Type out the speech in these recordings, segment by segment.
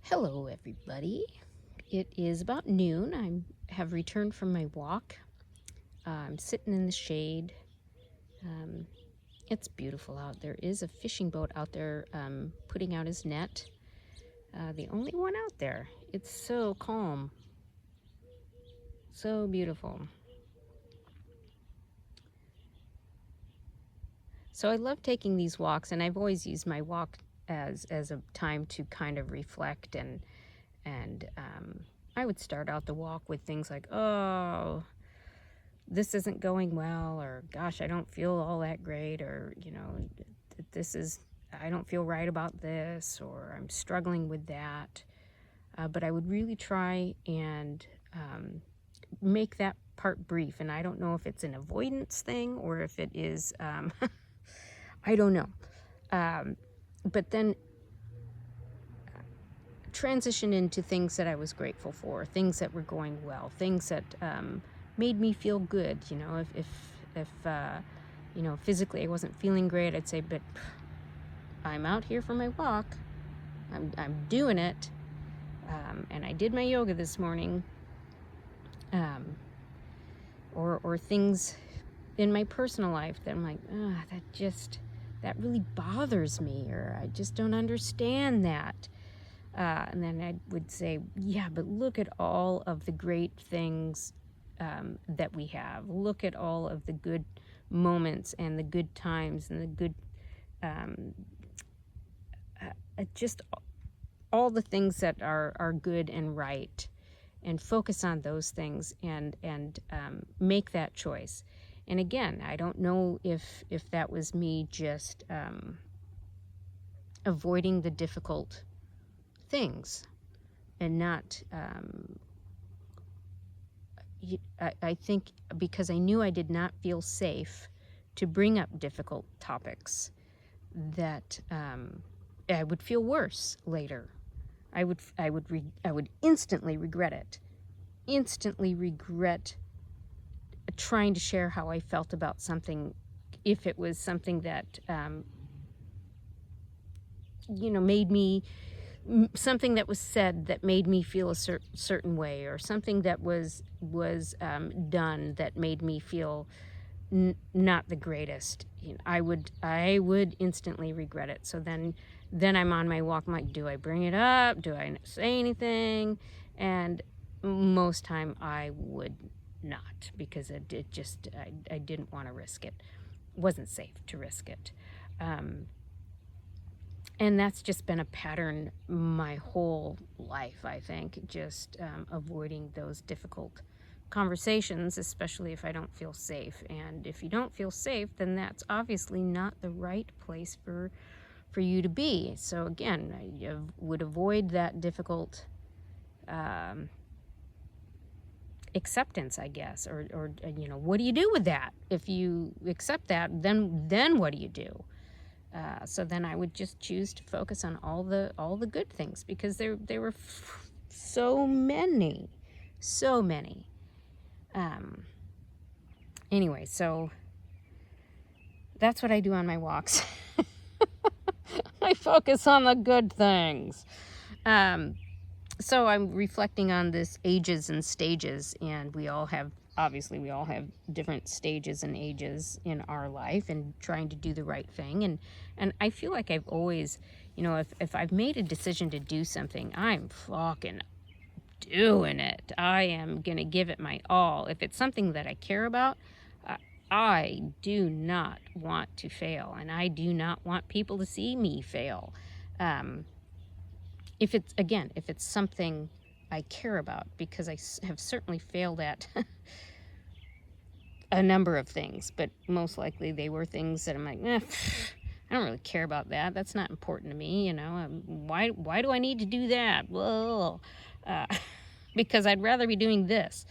Hello, everybody. It is about noon. I have returned from my walk. I'm sitting in the shade. Um, it's beautiful out. There is a fishing boat out there putting out his net. The only one out there. It's so calm, so beautiful. So I love taking these walks, and I've always used my walk as a time to kind of reflect and I would start out the walk with things like, oh, this isn't going well, or gosh, I don't feel all that great, or I don't feel right about this, or I'm struggling with that. But I would really try and make that part brief. And I don't know if it's an avoidance thing or if it is, I don't know. But then transition into things that I was grateful for, things that were going well, things that made me feel good. If physically I wasn't feeling great, I'd say, but I'm out here for my walk. I'm doing it, and I did my yoga this morning. Or things in my personal life that I'm like, that really bothers me, or I just don't understand that. And then I would say, yeah, but look at all of the great things that we have. Look at all of the good moments and the good times and the good, just all the things that are good and right, and focus on those things and make that choice. And again, I don't know if that was me just avoiding the difficult things and not I think because I knew I did not feel safe to bring up difficult topics, that I would feel worse later. I would instantly regret it. Instantly regret trying to share how I felt about something, if it was something that made me, something that was said that made me feel a certain way, or something that was done that made me feel not the greatest. I would instantly regret it. So then I'm on my walk. I'm like, do I bring it up? Do I say anything? And most time I would not, because I didn't want to risk it. It wasn't safe to risk it. And that's just been a pattern my whole life, I think, just avoiding those difficult conversations, especially if I don't feel safe. And if you don't feel safe, then that's obviously not the right place for you to be. So again, I would avoid that difficult acceptance, I guess, or what do you do with that? If you accept that, then what do you do? So then I would just choose to focus on all the good things, because there were so many. Anyway, so that's what I do on my walks. I focus on the good things. So I'm reflecting on this ages and stages, and we all have different stages and ages in our life, and trying to do the right thing. And I feel like I've always, if I've made a decision to do something, I'm fucking doing it. I am gonna give it my all. If it's something that I care about, I do not want to fail, and I do not want people to see me fail. If it's something I care about, because I have certainly failed at a number of things, but most likely they were things that I'm like, I don't really care about that. That's not important to me, why do I need to do that? Well, because I'd rather be doing this.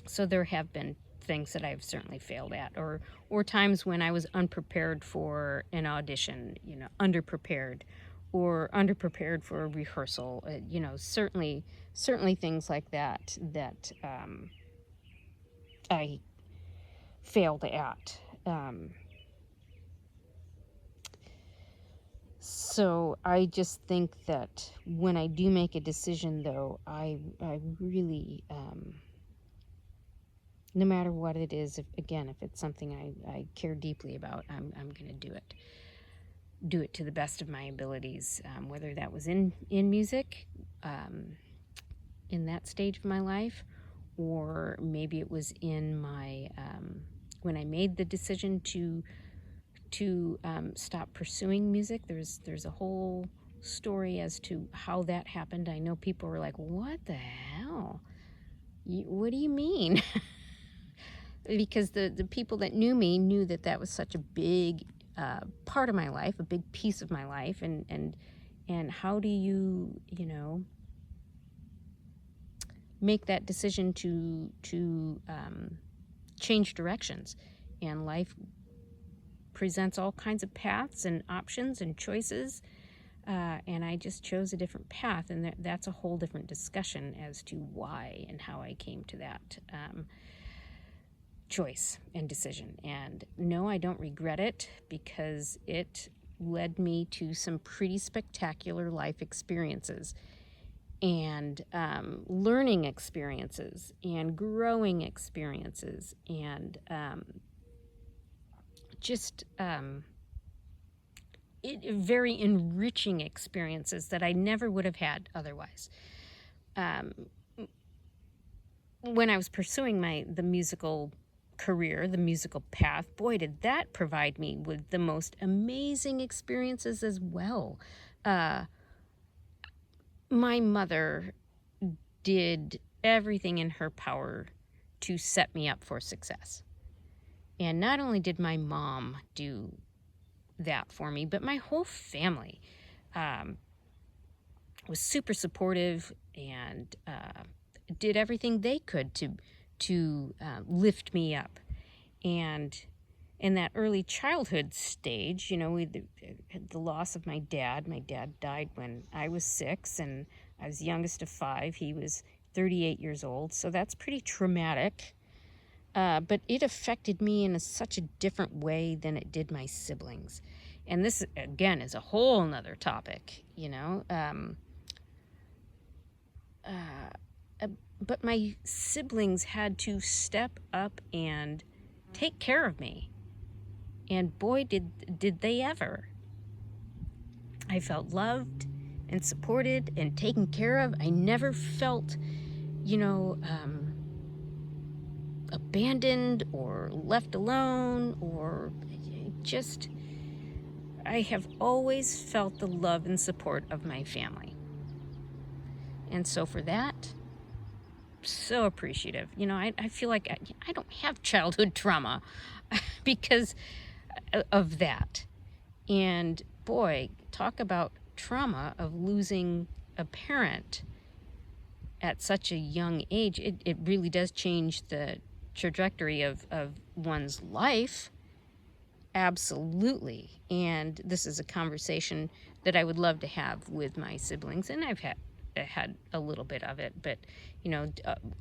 So there have been things that I've certainly failed at, or times when I was unprepared for an audition, underprepared, or underprepared for a rehearsal. Certainly things like that I failed at. So I just think that when I do make a decision, though, I really, no matter what it is, if it's something I care deeply about, I'm going to do it to the best of my abilities, whether that was in music, in that stage of my life, or maybe it was in my, when I made the decision to stop pursuing music. There's a whole story as to how that happened. I know people were like, what the hell? What do you mean? Because the people that knew me knew that was such a big part of my life, a big piece of my life, and how do you make that decision to change directions? And life presents all kinds of paths and options and choices, and I just chose a different path, and that's a whole different discussion as to why and how I came to that choice and decision. And no, I don't regret it, because it led me to some pretty spectacular life experiences and learning experiences and growing experiences and just very enriching experiences that I never would have had otherwise. When I was pursuing the musical career, the musical path, boy, did that provide me with the most amazing experiences as well. My mother did everything in her power to set me up for success. And not only did my mom do that for me, but my whole family was super supportive and did everything they could to lift me up. And in that early childhood stage, we had the loss of my dad. My dad died when I was 6, and I was the youngest of 5. He was 38 years old, so that's pretty traumatic. But it affected me in such a different way than it did my siblings. And this, again, is a whole nother topic, but my siblings had to step up and take care of me. And boy, did they ever. I felt loved and supported and taken care of. I never felt, abandoned or left alone, or just, I have always felt the love and support of my family. And so for that, so appreciative. I feel like I don't have childhood trauma because of that. And boy, talk about trauma of losing a parent at such a young age. It really does change the trajectory of one's life. Absolutely. And this is a conversation that I would love to have with my siblings, and I've had a little bit of it, but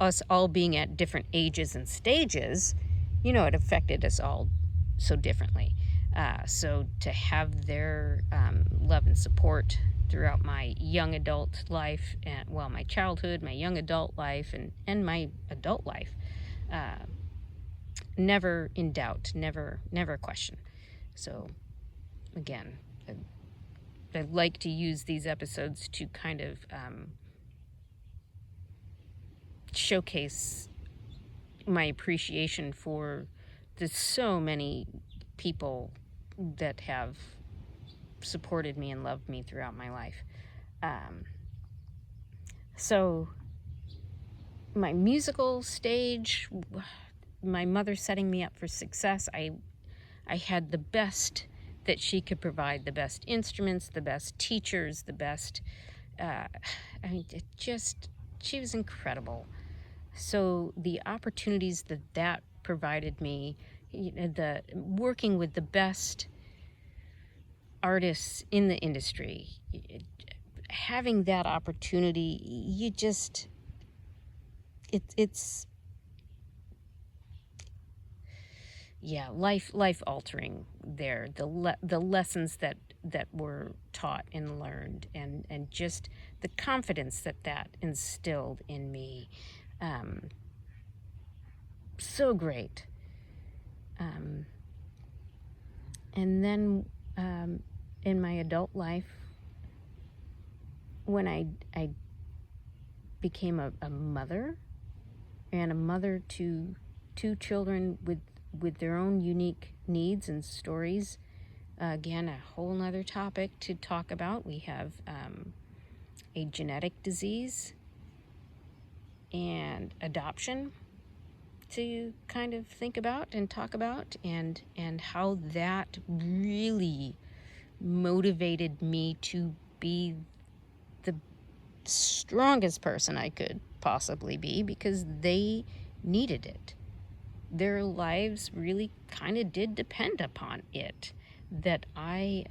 us all being at different ages and stages, it affected us all so differently. So to have their love and support throughout my young adult life, and my childhood, my young adult life, and my adult life, never in doubt, never a question. So again, I like to use these episodes to kind of showcase my appreciation for the so many people that have supported me and loved me throughout my life. So my musical stage, my mother setting me up for success, I had the best that she could provide, the best instruments, the best teachers, the best, she was incredible. So the opportunities that provided me, the working with the best artists in the industry, having that opportunity, it's life altering there. The lessons that were taught and learned, and just the confidence that instilled in me. So great. And then in my adult life, when I became a mother, and a mother to 2 children with their own unique needs and stories. Again, a whole nother topic to talk about. We have a genetic disease and adoption to kind of think about and talk about, and how that really motivated me to be the strongest person I could possibly be, because they needed it. Their lives really kind of did depend upon it, that I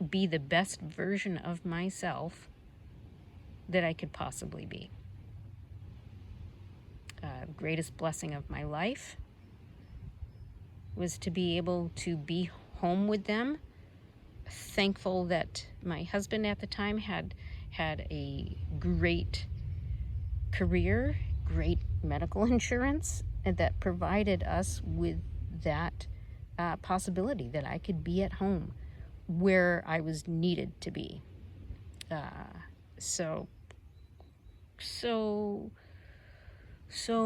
be the best version of myself that I could possibly be. Greatest blessing of my life was to be able to be home with them. Thankful that my husband at the time had a great career, great medical insurance, and that provided us with that possibility that I could be at home where I was needed to be. So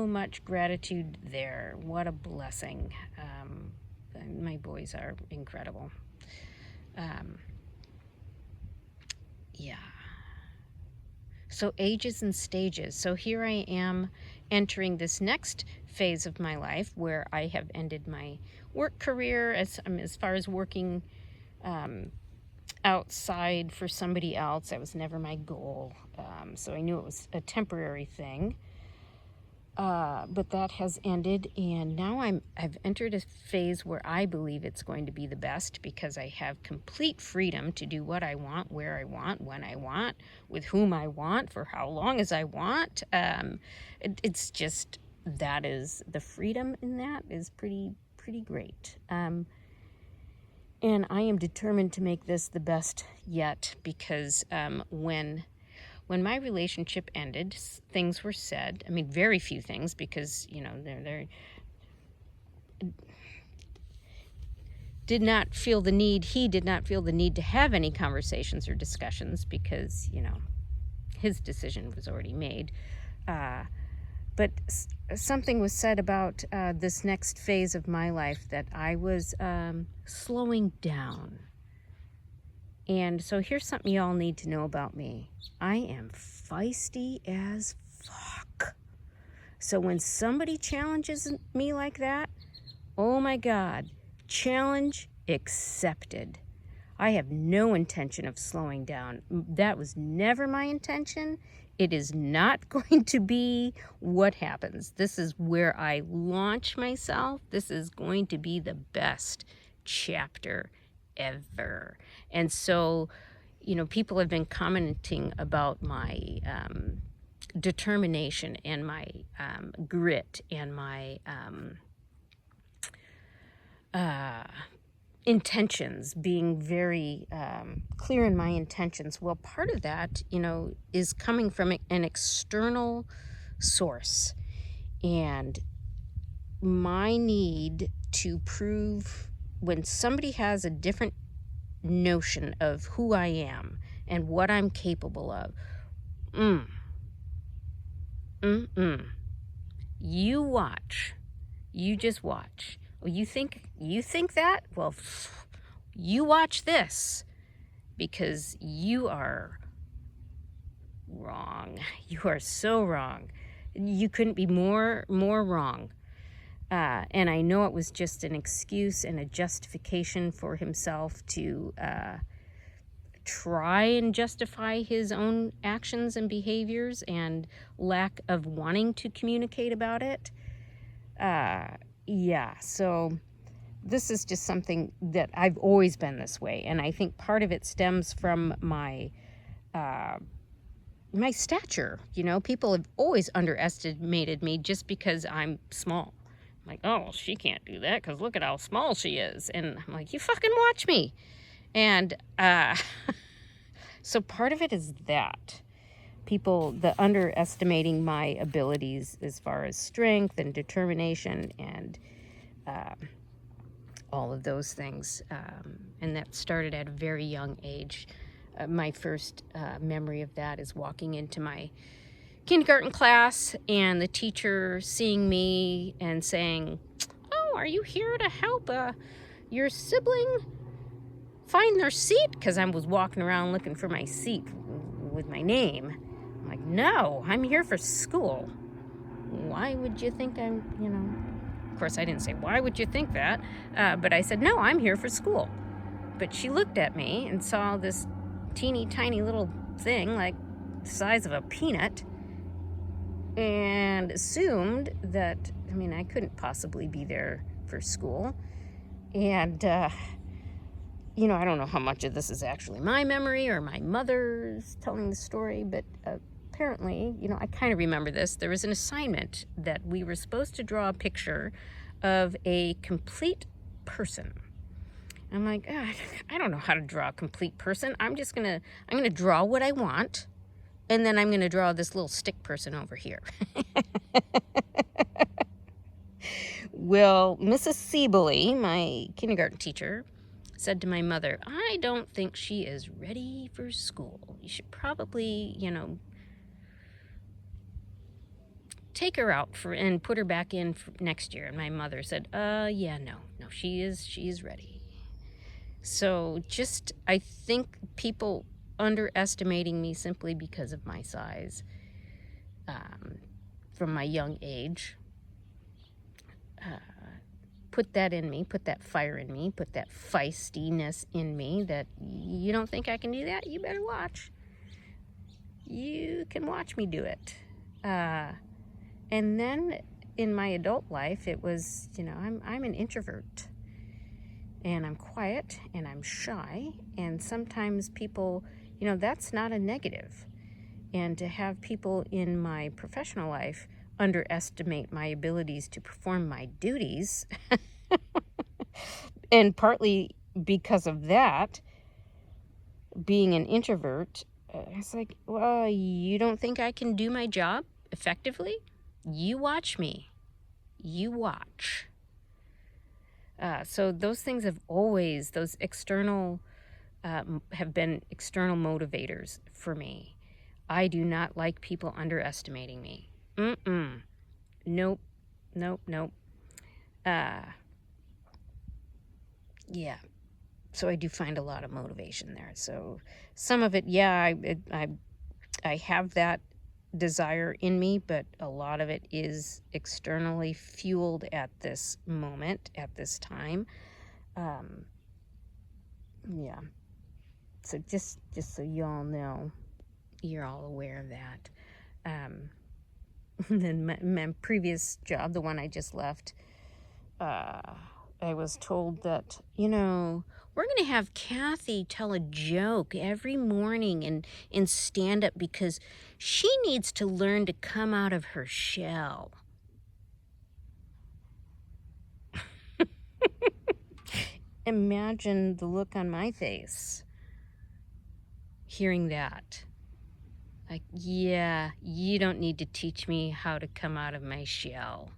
much gratitude there. What a blessing. My boys are incredible. Yeah. So ages and stages. So here I am entering this next phase of my life where I have ended my work career as far as working outside for somebody else. That was never my goal. So I knew it was a temporary thing. But that has ended, and now I've entered a phase where I believe it's going to be the best, because I have complete freedom to do what I want, where I want, when I want, with whom I want, for how long as I want. It's just, that is, the freedom in that is pretty great. And I am determined to make this the best yet, because when my relationship ended, things were said. I mean, very few things, because, they're did not feel the need, he did not feel the need to have any conversations or discussions, because, his decision was already made. But something was said about this next phase of my life, that I was slowing down. And so here's something you all need to know about me. I am feisty as fuck. So when somebody challenges me like that, oh my God, challenge accepted. I have no intention of slowing down. That was never my intention. It is not going to be what happens. This is where I launch myself. This is going to be the best chapter ever. And so, people have been commenting about my determination and my grit and my intentions, being very clear in my intentions. Well, part of that, is coming from an external source, and my need to prove, when somebody has a different notion of who I am and what I'm capable of, you watch. You just watch. Oh, you think that? Well, you watch this, because you are wrong. You are so wrong. You couldn't be more wrong. And I know it was just an excuse and a justification for himself to try and justify his own actions and behaviors and lack of wanting to communicate about it. So this is just something that I've always been this way, and I think part of it stems from my stature. People have always underestimated me just because I'm small. I'm like, oh, well, she can't do that because look at how small she is. And I'm like, you fucking watch me. And so part of it is that. People, the underestimating my abilities as far as strength and determination and all of those things. And that started at a very young age. My first memory of that is walking into my kindergarten class and the teacher seeing me and saying, oh, are you here to help your sibling find their seat? Because I was walking around looking for my seat with my name. I'm like, no, I'm here for school. Why would you think I'm, of course I didn't say, why would you think that? But I said, no, I'm here for school. But she looked at me and saw this teeny tiny little thing like the size of a peanut and assumed that, I couldn't possibly be there for school. And, I don't know how much of this is actually my memory or my mother's telling the story, but apparently, I kind of remember this. There was an assignment that we were supposed to draw a picture of a complete person. I'm like, I don't know how to draw a complete person. I'm gonna draw what I want, and then I'm gonna draw this little stick person over here. Well, Mrs. Siebely, my kindergarten teacher, said to my mother, I don't think she is ready for school. You should probably, take her out and put her back in for next year. And my mother said, yeah, no, she is ready. So I think people underestimating me simply because of my size from my young age. Put that in me, put that fire in me, put that feistiness in me that you don't think I can do that? You better watch. You can watch me do it. And then in my adult life, it was, I'm an introvert. And I'm quiet and I'm shy. And sometimes people, that's not a negative. And to have people in my professional life underestimate my abilities to perform my duties, and partly because of that, being an introvert, it's like, well, you don't think I can do my job effectively? You watch me. You watch. So those things have always, those external, have been external motivators for me. I do not like people underestimating me. Nope. Yeah. So I do find a lot of motivation there. So some of it, yeah, I have that desire in me, but a lot of it is externally fueled at this moment, at this time. Yeah. So just so y'all know, you're all aware of that. Then my previous job, the one I just left, I was told that, we're going to have Kathy tell a joke every morning in stand-up because she needs to learn to come out of her shell. Imagine the look on my face hearing that. Like, yeah, you don't need to teach me how to come out of my shell.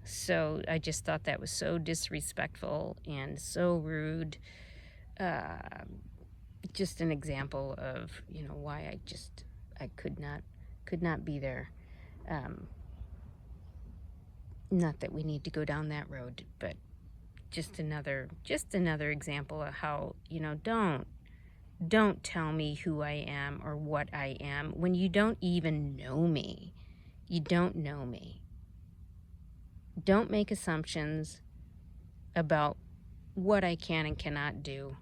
So I just thought that was so disrespectful and so rude. Just an example of, why I could not be there. Not that we need to go down that road, but just another example of how, don't tell me who I am or what I am when you don't even know me. You don't know me. Don't make assumptions about what I can and cannot do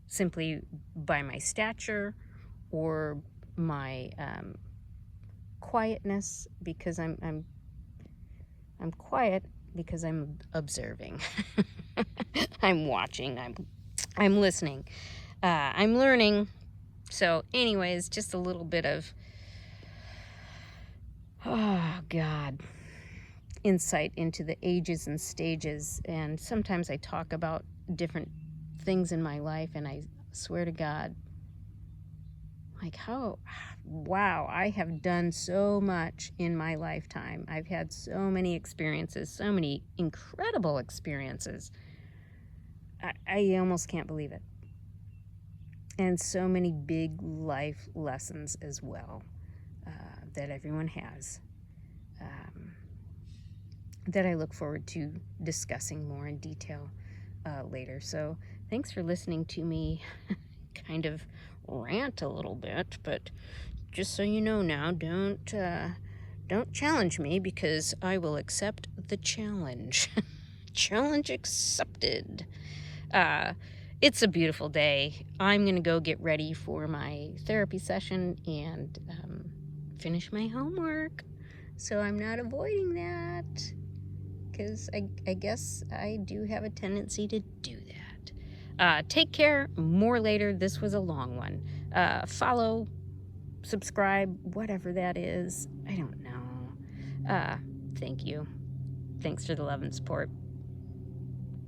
simply by my stature or my quietness, because I'm quiet because I'm observing. I'm watching. I'm listening. I'm learning. So anyways, just a little bit of, oh God. insight into the ages and stages. And sometimes I talk about different things in my life, and I swear to God, like, wow, I have done so much in my lifetime. I've had so many experiences, so many incredible experiences. I almost can't believe it. And so many big life lessons as well, that everyone has, that I look forward to discussing more in detail later. So thanks for listening to me kind of rant a little bit, but just so you know now, don't challenge me, because I will accept the challenge. Challenge accepted. It's a beautiful day. I'm going to go get ready for my therapy session and finish my homework. So I'm not avoiding that, because I guess I do have a tendency to do that. Take care. More later. This was a long one. Follow, subscribe, whatever that is. I don't know. Thank you. Thanks for the love and support.